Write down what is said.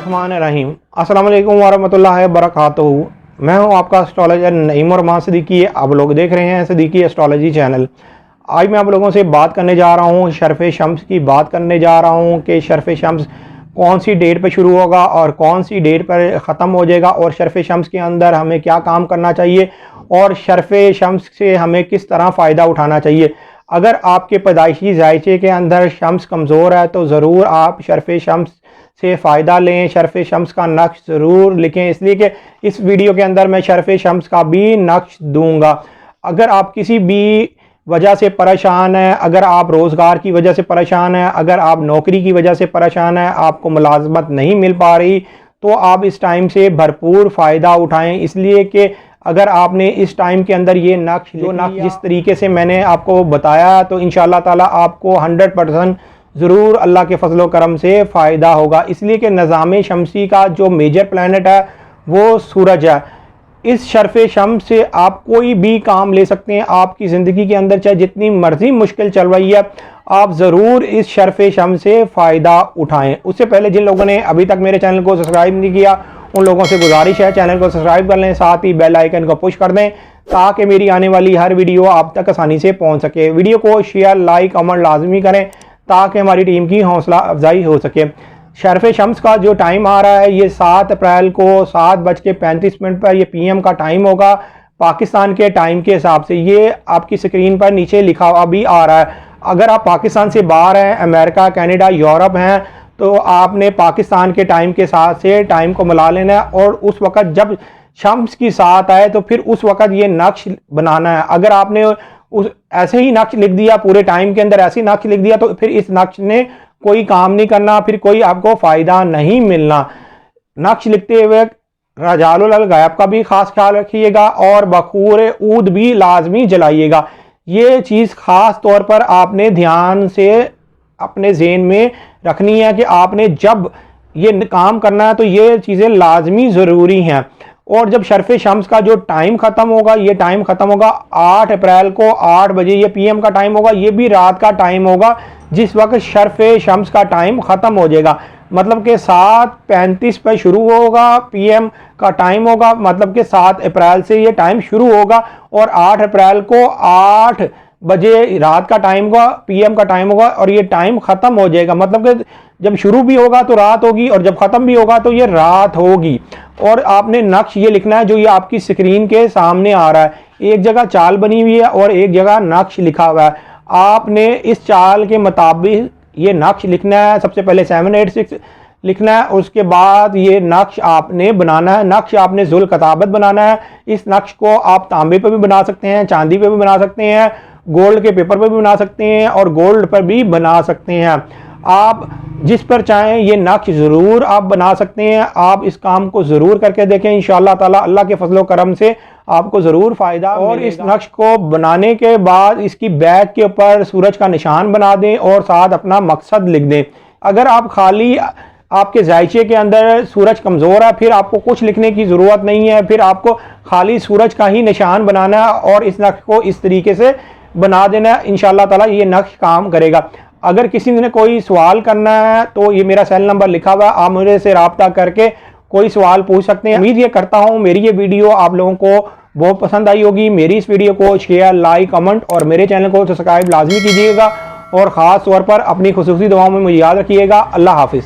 बिस्मिल्लाहिर्रहमानिर्रहीम। अस्सलाम वालेकुम वरहमतुल्लाहि वबरकातुहू। मैं हूं आपका एस्ट्रोलॉजर नईम और मां सिद्दीकी। आप लोग देख रहे हैं सिद्दीकी एस्ट्रोलॉजी चैनल। आज मैं आप लोगों से बात करने जा रहा हूं, शर्फ़ शम्स की बात करने जा रहा हूं कि शर्फ़ शम्स कौन सी डेट पर शुरू होगा और कौन सी डेट पर ख़त्म हो जाएगा, और शर्फ़ शम्स के अंदर हमें क्या काम करना चाहिए और शर्फ़ शम्स से हमें किस तरह फ़ायदा उठाना चाहिए। अगर आपके पैदाइशी जायचे के अंदर शम्स कमज़ोर है तो ज़रूर आप शर्फ़ शम्स से फ़ायदा लें। शर्फ़ शम्स का नक्श ज़रूर लिखें, इसलिए कि इस वीडियो के अंदर मैं शर्फ़ शम्स का भी नक्श दूंगा। अगर आप किसी भी वजह से परेशान हैं, अगर आप रोज़गार की वजह से परेशान हैं, अगर आप नौकरी की वजह से परेशान हैं, आपको मुलाजमत नहीं मिल पा रही, तो आप इस टाइम से भरपूर फ़ायदा उठाएं। इसलिए कि अगर आपने इस टाइम के अंदर ये नक्श जिस तरीके से मैंने आपको बताया, तो इंशाअल्लाह ताला आपको 100% ज़रूर अल्लाह के फजलो करम से फ़ायदा होगा। इसलिए कि निज़ाम शमसी का जो मेजर प्लैनेट है वो सूरज है। इस शर्फ़ शम्स से आप कोई भी काम ले सकते हैं। आपकी ज़िंदगी के अंदर चाहे जितनी मर्ज़ी मुश्किल चल रही है, आप ज़रूर इस शर्फ़ शम्स से फ़ायदा उठाएं। उससे पहले जिन लोगों ने अभी तक मेरे चैनल को सब्सक्राइब नहीं किया, उन लोगों से गुजारिश है चैनल को सब्सक्राइब कर लें, साथ ही बेल आइकन को पुश कर दें ताकि मेरी आने वाली हर वीडियो आप तक आसानी से पहुँच सके। वीडियो को शेयर, लाइक, कमेंट लाजमी करें ताकि हमारी टीम की हौसला अफजाई हो सके। शर्फ़ शम्स का जो टाइम आ रहा है ये 7 अप्रैल को 7:35 पर ये PM का टाइम होगा पाकिस्तान के टाइम के हिसाब से। ये आपकी स्क्रीन पर नीचे लिखा हुआ भी आ रहा है। अगर आप पाकिस्तान से बाहर हैं, अमेरिका, कनाडा, यूरोप हैं, तो आपने पाकिस्तान के टाइम के साथ से टाइम को मिला लेना है, और उस वक़्त जब शम्स की साथ आए तो फिर उस वक़्त ये नक्श बनाना है। अगर आपने उस ऐसे ही नक्श लिख दिया, पूरे टाइम के अंदर ऐसे ही नक्श लिख दिया, तो फिर इस नक्श ने कोई काम नहीं करना, फिर कोई आपको फ़ायदा नहीं मिलना। नक्श लिखते हुए रजालुल गैब का भी ख़ास ख्याल रखिएगा और बखूर ऊद भी लाजमी जलाइएगा। ये चीज़ ख़ास तौर पर आपने ध्यान से अपने ज़हन में रखनी है कि आपने जब ये काम करना है तो ये चीज़ें लाजमी ज़रूरी हैं। और जब शर्फ़ शम्स का जो टाइम ख़त्म होगा, ये टाइम ख़त्म होगा 8 अप्रैल को 8 बजे, ये PM का टाइम होगा। ये भी रात का टाइम होगा जिस वक्त शर्फ़ शम्स का टाइम ख़त्म हो जाएगा। मतलब कि 7:35 पर शुरू होगा, PM का टाइम होगा, मतलब कि 7 अप्रैल से ये टाइम शुरू होगा और 8 अप्रैल को 8 बजे रात का टाइम होगा, PM का टाइम होगा, और ये टाइम ख़त्म हो जाएगा। मतलब कि जब शुरू भी होगा तो रात होगी और जब ख़त्म भी होगा तो ये रात होगी। और आपने नक्श ये लिखना है जो ये आपकी स्क्रीन के सामने आ रहा है। एक जगह चाल बनी हुई है और एक जगह नक्श लिखा हुआ है। आपने इस चाल के मुताबिक ये नक्श लिखना है। सबसे पहले 786 लिखना है, उसके बाद ये नक्श आपने बनाना है। नक्श आपने जुल कताबत बनाना है। इस नक्श को आप तांबे पर भी बना सकते हैं, चांदी पर भी बना सकते हैं, गोल्ड के पेपर पर भी बना सकते हैं और गोल्ड पर भी बना सकते हैं। आप जिस पर चाहें ये नक्श ज़रूर आप बना सकते हैं। आप इस काम को ज़रूर करके देखें, इंशाअल्लाह ताला अल्लाह के फजलो करम से आपको ज़रूर फ़ायदा। और इस नक्श को बनाने के बाद इसकी बैक के ऊपर सूरज का निशान बना दें और साथ अपना मकसद लिख दें। अगर आप खाली आपके जायचे के अंदर सूरज कमज़ोर है, फिर आपको कुछ लिखने की ज़रूरत नहीं है, फिर आपको खाली सूरज का ही निशान बनाना है और इस नक्श को इस तरीके से बना देना है। इंशाअल्लाह ताला ये नक्श काम करेगा। अगर किसी ने कोई सवाल करना है तो ये मेरा सेल नंबर लिखा हुआ है, आप मुझे से रब्ता करके कोई सवाल पूछ सकते हैं। उम्मीद ये करता हूँ मेरी ये वीडियो आप लोगों को बहुत पसंद आई होगी। मेरी इस वीडियो को शेयर, लाइक, कमेंट और मेरे चैनल को सब्सक्राइब लाजमी कीजिएगा और ख़ास तौर पर अपनी खुसूसी दुआओं में मुझे याद रखिएगा। अल्लाह हाफिज़।